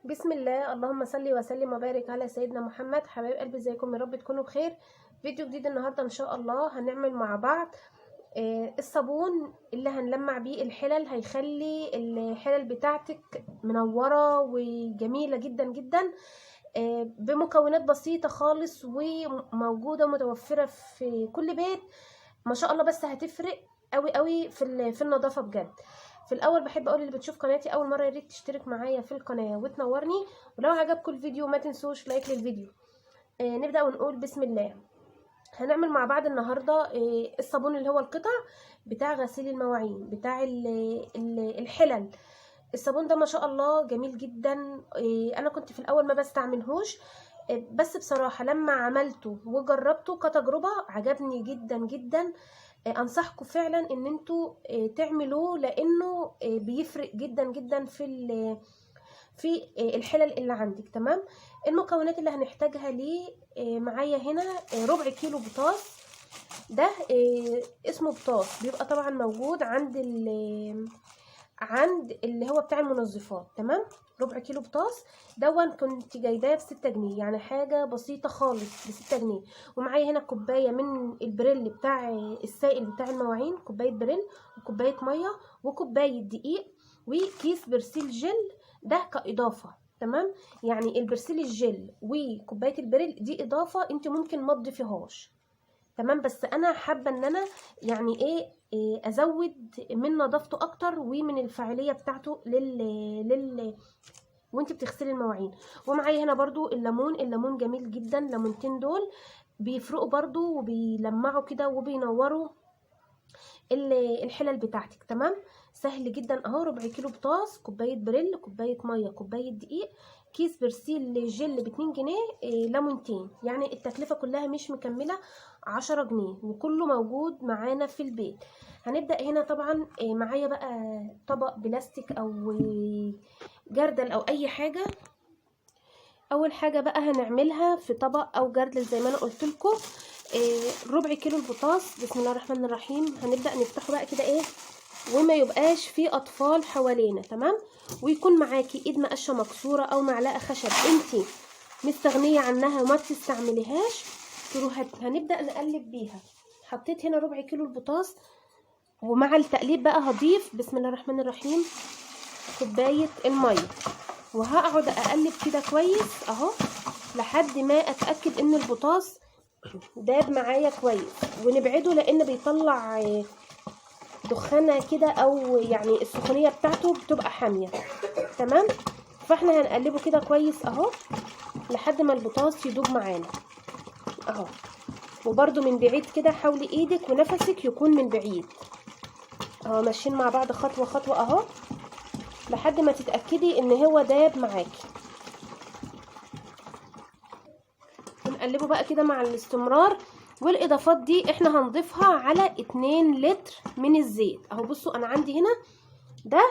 بسم الله، اللهم صل وسلم وبارك على سيدنا محمد. حبايب قلبي، ازيكم؟ يا رب تكونوا بخير. فيديو جديد النهارده ان شاء الله هنعمل مع بعض الصابون اللي هنلمع بيه الحلل، هيخلي الحلل بتاعتك منوره وجميله جدا جدا، بمكونات بسيطه خالص وموجوده ومتوفره في كل بيت ما شاء الله. بس هتفرق قوي قوي في النظافه بجد. في الاول بحب اقول اللي بتشوف قناتي اول مره، يا ريت تشترك معايا في القناه وتنورني، ولو عجبكم الفيديو ما تنسوش لايك للفيديو. نبدا ونقول بسم الله. هنعمل مع بعض النهارده الصابون اللي هو القطع بتاع غسيل المواعين بتاع الحلل. الصابون ده ما شاء الله جميل جدا. انا كنت في الاول ما بستعملهوش، بس بصراحه لما عملته وجربته كتجربه عجبني جدا جدا. انصحكم فعلا ان انتوا تعملوه، لانه بيفرق جدا جدا في الحلل اللي عندك. تمام. المكونات اللي هنحتاجها ليه معايا هنا ربع كيلو بطاطس. ده اسمه بطاطس، بيبقى طبعا موجود عند اللي هو بتاع المنظفات. تمام. ربع كيلو بطاطس دون كنت جايباه ب6 جنيه، يعني حاجه بسيطه خالص ب6 جنيه. ومعايا هنا كوبايه من البريل بتاع السائل بتاع المواعين، كوبايه بريل وكوبايه ميه وكوبايه دقيق وكيس برسيل جل، ده كاضافه. تمام. يعني البرسيل الجل وكوبايه البريل دي اضافه، انت ممكن ما تضيفيهاش. تمام. بس انا حابه ان انا يعني ازود من نظافته اكتر ومن الفاعليه بتاعته وانت بتغسلي المواعين. ومعايا هنا برضو الليمون جميل جدا. ليمونتين دول بيفرقوا برضو وبيلمعوا كده وبينوروا الحلل بتاعتك. تمام. سهل جدا اهو. ربع كيلو بطاطس، كوبايه بريل، كوبايه ميه، كوبايه دقيق، كيس برسيل جل ب2 جنيه، ليمونتين. يعني التكلفه كلها مش مكمله 10 جنيه، وكله موجود معانا في البيت. هنبدا هنا طبعا معايا بقى طبق بلاستيك او جردل او اي حاجه. اول حاجه بقى هنعملها في طبق او جردل زي ما انا قلت لكم ربع كيلو البطاطس. بسم الله الرحمن الرحيم. هنبدا نفتحه بقى كده وما يبقاش فيه اطفال حوالينا. تمام. ويكون معاكي ايد مقشه مكسوره او معلقه خشب انتي مستغنيه عنها وما تستعمليهاش، هنبدا نقلب بيها. حطيت هنا ربع كيلو البطاطس، ومع التقليب بقى هضيف بسم الله الرحمن الرحيم كوبايه الميه، وهقعد اقلب كده كويس اهو لحد ما اتاكد ان البطاطس داب معايا كويس. ونبعده لان بيطلع دخانه كده، او يعني السخونيه بتاعته بتبقى حاميه. تمام. فاحنا هنقلبه كده كويس اهو لحد ما البطاطس يدوب معانا اهو. وبرده من بعيد كده حاولي ايدك ونفسك يكون من بعيد اهو، ماشيين مع بعض خطوه خطوه اهو لحد ما تتاكدي ان هو داب معاكي. ونقلبه بقى كده مع الاستمرار. والاضافات دي احنا هنضيفها على 2 لتر من الزيت اهو. بصوا انا عندي هنا ده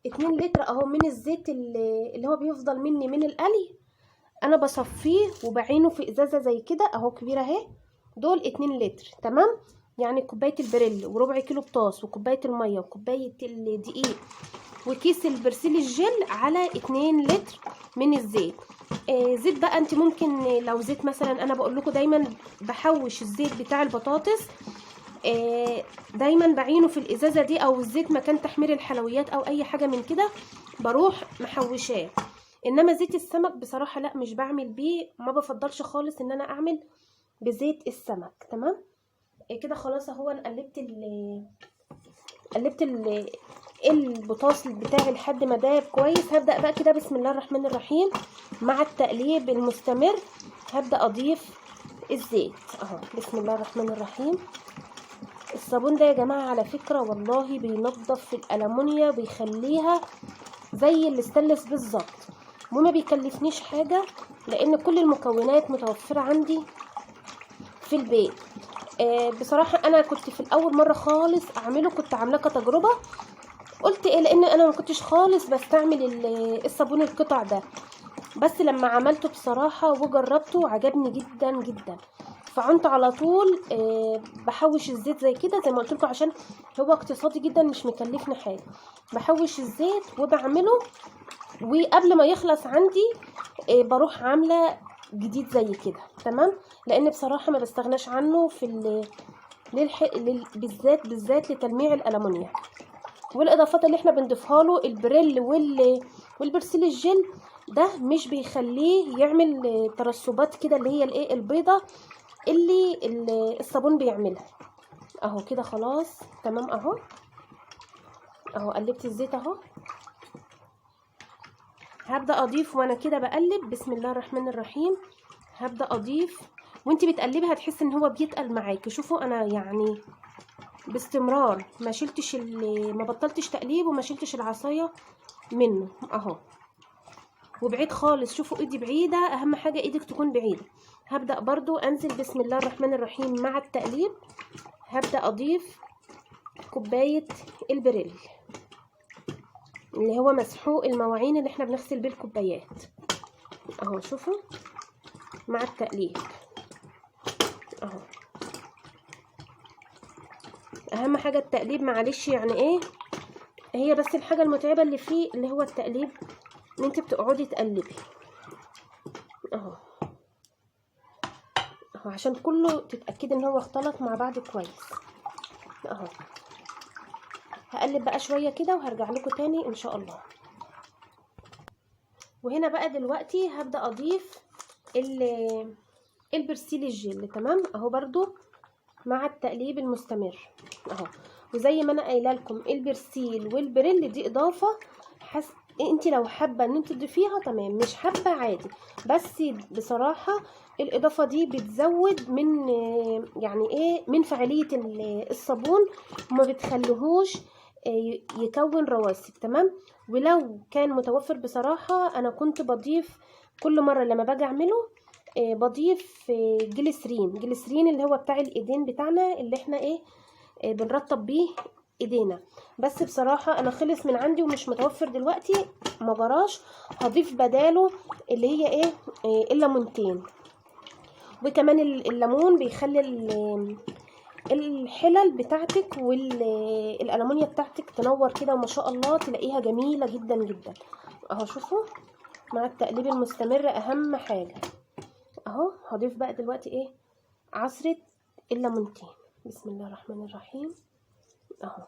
2 لتر اهو من الزيت اللي هو بيفضل مني من القلي. انا بصفيه وبعينه في ازازه زي كده اهو كبيره اهي. دول 2 لتر. تمام. يعني كوبايه البريل وربع كيلو بطاطس وكوبايه الميه وكوبايه الدقيق وكيس البرسيل الجل على 2 لتر من الزيت. زيت بقى انت ممكن لو زيت مثلا، انا بقول لكم دايما بحوش الزيت بتاع البطاطس دايما بعينه في الازازه دي، او الزيت مكان تحمير الحلويات او اي حاجه من كده بروح محوشاه. انما زيت السمك بصراحه لا، مش بعمل بيه، ما بفضلش خالص ان انا اعمل بزيت السمك. تمام. كده خلاص اهو. انا قلبت البطاطس بتاعي لحد ما داب كويس. هبدا بقى كده بسم الله الرحمن الرحيم مع التقليب المستمر هبدا اضيف الزيت اهو. بسم الله الرحمن الرحيم. الصابون ده يا جماعه على فكره والله بينظف الالمونيا، بيخليها زي الاستانلس بالظبط، وما بيكلفنيش حاجه لان كل المكونات متوفره عندي في البيت. بصراحه انا كنت في الاول مره خالص اعمله، كنت عاملاه كتجربه. قلت لان انا ما كنتش خالص بستعمل الصابون القطع ده، بس لما عملته بصراحه وجربته عجبني جدا جدا. فعنت على طول بحوش الزيت زي كده زي ما قلت لكم، عشان هو اقتصادي جدا مش مكلفني حاجه. بحوش الزيت وبعمله وقبل ما يخلص عندي بروح عامله جديد زي كده. تمام. لان بصراحه ما بستغناش عنه في بالذات لتلميع الالومنيوم. والاضافات اللي احنا بنضيفها له البريل والبرسيل الجل ده مش بيخليه يعمل ترسبات كده اللي هي الايه البيضه اللي الصابون بيعملها. اهو كده خلاص تمام. اهو قلبت الزيت اهو. هبدا اضيف وانا كده بقلب بسم الله الرحمن الرحيم. هبدا اضيف وانتي بتقلبي هتحسي ان هو بيتقل معاكي. شوفوا انا يعني باستمرار ما بطلتش تقليب وما شلتش العصايه منه اهو. وبعيد خالص، شوفوا ايدي بعيده، اهم حاجه ايدك تكون بعيده. هبدا برضو انزل بسم الله الرحمن الرحيم مع التقليب. هبدا اضيف كوبايه البريل اللي هو مسحوق المواعين اللي احنا بنغسل بيه الكوبايات اهو. شوفوا مع التقليب اهو. اهم حاجه التقليب، معلش يعني ايه هي بس الحاجه المتعبه اللي فيه اللي هو التقليب، ان انت بتقعدي تقلبي اهو عشان كله تتاكدي ان هو اختلط مع بعض كويس اهو. هقلب بقى شويه كده وهرجع لكم تاني ان شاء الله. وهنا بقى دلوقتي هبدا اضيف البرسيل الجل. تمام اهو برضو مع التقليب المستمر اهو. وزي ما انا قايله لكم البرسيل والبريل دي اضافه انت لو حابه ان انت تضيفيها تمام، مش حابه عادي. بس بصراحه الاضافه دي بتزود من يعني ايه من فعاليه الصابون وما بتخليهوش يكون رواسب. تمام. ولو كان متوفر بصراحه انا كنت بضيف كل مره لما باجي اعمله بضيف جليسرين اللي هو بتاع الايدين بتاعنا اللي احنا ايه بنرطب بيه ايدينا. بس بصراحة انا خلص من عندي ومش متوفر دلوقتي، ما جراش، هضيف بداله اللي هي ايه الليمونتين. وكمان الليمون بيخلي الحلل بتاعتك والالومنيا بتاعتك تنور كده وما شاء الله تلاقيها جميلة جدا جدا اهو. شوفوا مع التقليب المستمر اهم حاجة اهو. هضيف بقى دلوقتي ايه عصرة الليمونتين بسم الله الرحمن الرحيم اهو.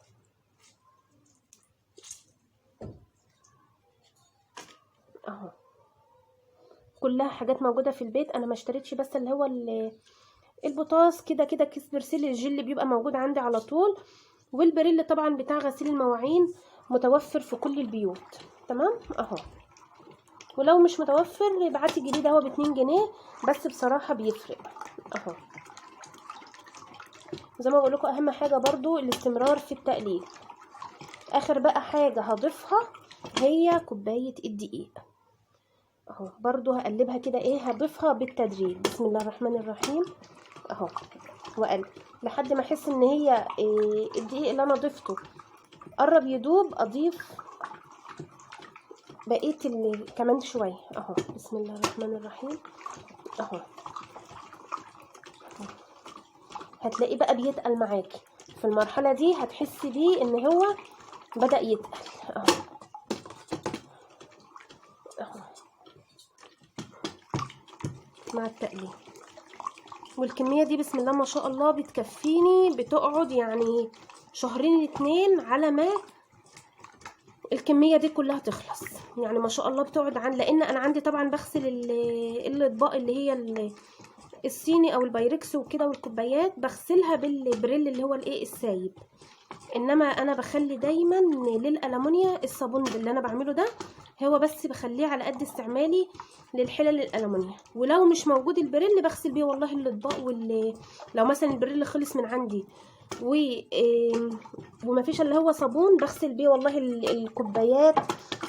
اهو كلها حاجات موجودة في البيت، انا ما اشتريتش بس اللي هو البوتاص كده كيس برسيل الجل بيبقى موجود عندي على طول. والبريل طبعا بتاع غسيل المواعين متوفر في كل البيوت. تمام اهو. ولو مش متوفر ابعتي جديد اهو ب2 جنيه بس بصراحة بيفرق اهو. زي ما بقول لكم اهم حاجه برضو الاستمرار في التقليب. اخر بقى حاجه هضيفها هي كوبايه الدقيق اهو. برضو هقلبها كده ايه هضيفها بالتدريج بسم الله الرحمن الرحيم اهو. واقلب لحد ما احس ان هي الدقيق اللي انا ضفته قرب يدوب، اضيف بقيه كمان شويه اهو بسم الله الرحمن الرحيم اهو. هتلاقيه بقى بيتقل معاكي في المرحله دي، هتحسي بيه ان هو بدأ يتقل اهو. اهو مع التقليب. والكميه دي بسم الله ما شاء الله بتكفيني، بتقعد يعني شهرين 2 على ما الكميه دي كلها تخلص. يعني ما شاء الله بتقعد لان انا عندي طبعا بغسل الاطباق اللي هي الصيني او البايركس وكده والكوبايات بغسلها بالبريل اللي هو الايه السايب. انما انا بخلي دايما للالومنيا الصابون اللي انا بعمله ده هو بس بخليه على قد استعمالي للحلل الالومنيا. ولو مش موجود البريل بغسل بيه والله الاطباق لو مثلا البريل خلص من عندي ومفيش اللي هو صابون بغسل بيه والله الكوبايات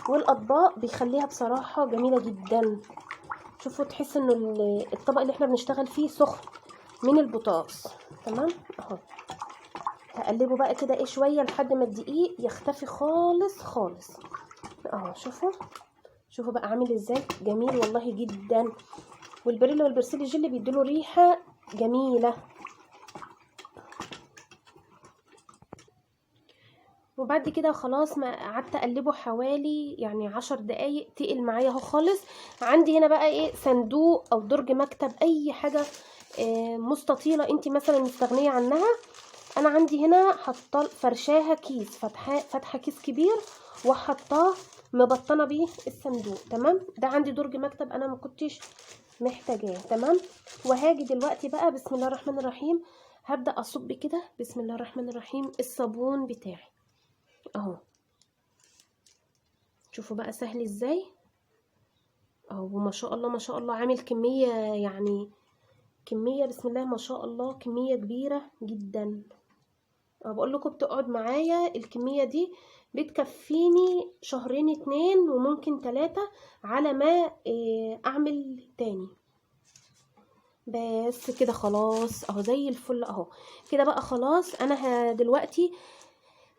والاطباق، بيخليها بصراحه جميله جدا. شوفوا تحس انه الطبق اللي احنا بنشتغل فيه سخن من البوتاص. تمام اهو. هقلبه بقى كده ايه شويه لحد ما الدقيق يختفي خالص خالص اهو. شوفوا بقى عامل ازاي جميل والله جدا. والبريل والبرسيل الجل بيديله ريحه جميله. وبعد كده خلاص ما قعدت اقلبه حوالي يعني 10 دقايق، تقل معايا اهو خالص. عندي هنا بقى ايه، صندوق او درج مكتب، اي حاجه مستطيله انت مثلا مستغنيه عنها. انا عندي هنا حاطه فرشاها كيس، فاتحه كيس كبير وحطاه مبطنه بيه الصندوق. تمام، ده عندي درج مكتب انا ما كنتش محتاجاه. تمام، وهاجي دلوقتي بقى بسم الله الرحمن الرحيم، هبدا اصب كده بسم الله الرحمن الرحيم الصابون بتاعي اهو. شوفوا بقى سهل ازاي اهو، وما شاء الله ما شاء الله عامل كميه، يعني كميه بسم الله ما شاء الله كميه كبيره جدا. بقول لكم بتقعد معايا الكميه دي بتكفيني شهرين 2 وممكن 3 على ما اعمل تاني. بس كده خلاص اهو زي الفل اهو. كده بقى خلاص انا دلوقتي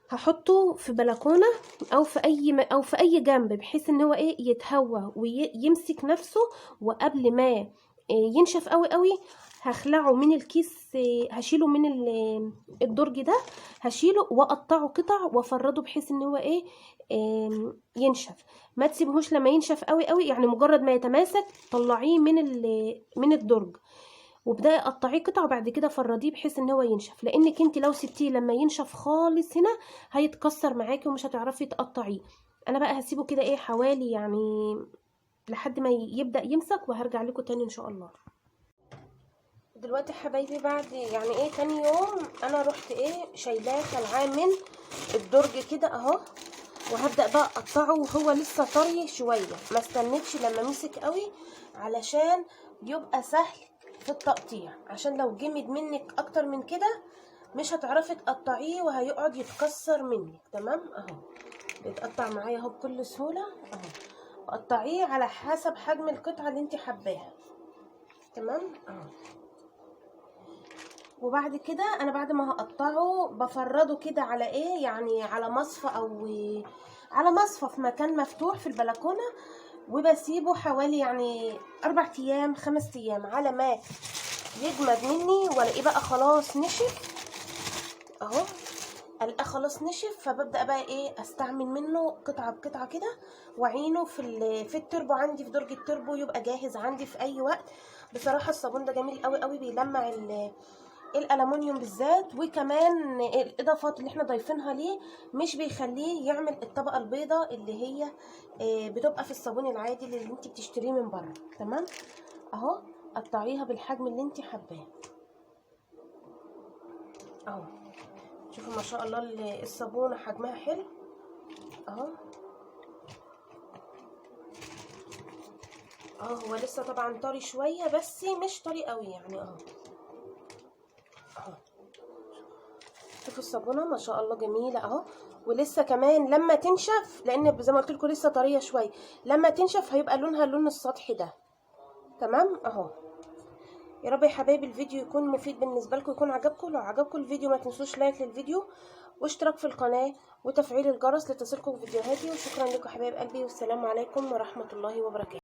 هحطه في بلكونه او في اي جنب، بحيث ان هو ايه يتهوى ويمسك نفسه. وقبل ما ينشف قوي قوي هخلعه من الكيس، هشيله من الدرج ده، هشيله واقطعه قطع وافرده بحيث ان هو ايه ينشف. ما تسيبهوش لما ينشف قوي قوي، يعني مجرد ما يتماسك طلعيه من الدرج وابداي قطعيه قطع، وبعد كده فرديه بحيث ان هو ينشف. لانك انت لو سبتيه لما ينشف خالص هنا هيتكسر معاكي ومش هتعرفي تقطعيه. انا بقى هسيبه كده ايه حوالي يعني لحد ما يبدا يمسك، وهرجع لكم تاني ان شاء الله. دلوقتي حبايبي بعد يعني ايه تاني يوم انا رحت ايه شايلاه خلعاه من الدرج كده اهو، وهبدا بقى اقطعه وهو لسه طري شويه، ما استنيتش لما مسك قوي علشان يبقى سهل في التقطيع، عشان لو جمد منك اكتر من كده مش هتعرفي تقطعيه وهيقعد يتكسر منك. تمام اهو بيتقطع معايا اهو بكل سهوله اهو. قطعيه على حسب حجم القطعه اللي انت حباها. تمام اهو. وبعد كده انا بعد ما هقطعه بفرده كده على ايه، يعني على مصفى او على مصفى في مكان مفتوح في البلكونه، وبسيبه حوالي يعني 4 ايام 5 ايام على ما يجمد مني، والاقيه بقى خلاص نشف اهو. الاقيه خلاص نشف، فببدا بقى ايه استعمل منه قطعه بقطعه كده، واعينه في التربو عندي، في درج التربو يبقى جاهز عندي في اي وقت. بصراحه الصابون ده جميل قوي قوي، بيلمع الالومنيوم بالذات، وكمان الاضافات اللي احنا ضايفينها ليه مش بيخليه يعمل الطبقه البيضاء اللي هي بتبقى في الصابون العادي اللي انت بتشتريه من بره. تمام اهو. قطعيها بالحجم اللي انت حباه اهو. شوفوا ما شاء الله الصابونه حجمها حلو اهو. هو لسه طبعا طري شويه بس مش طري قوي يعني اهو. شوفوا الصابونه ما شاء الله جميله اهو. ولسه كمان لما تنشف، لان زي ما قلت لكم لسه طريه شويه، لما تنشف هيبقى لونها اللون السطحي ده. تمام اهو. يا رب يا حبايبي الفيديو يكون مفيد بالنسبه لكم، يكون عجبكم. لو عجبكم الفيديو ما تنسوش لايك للفيديو واشتراك في القناه وتفعيل الجرس لتصلكم فيديوهاتي. وشكرا لكم حبايب قلبي، والسلام عليكم ورحمه الله وبركاته.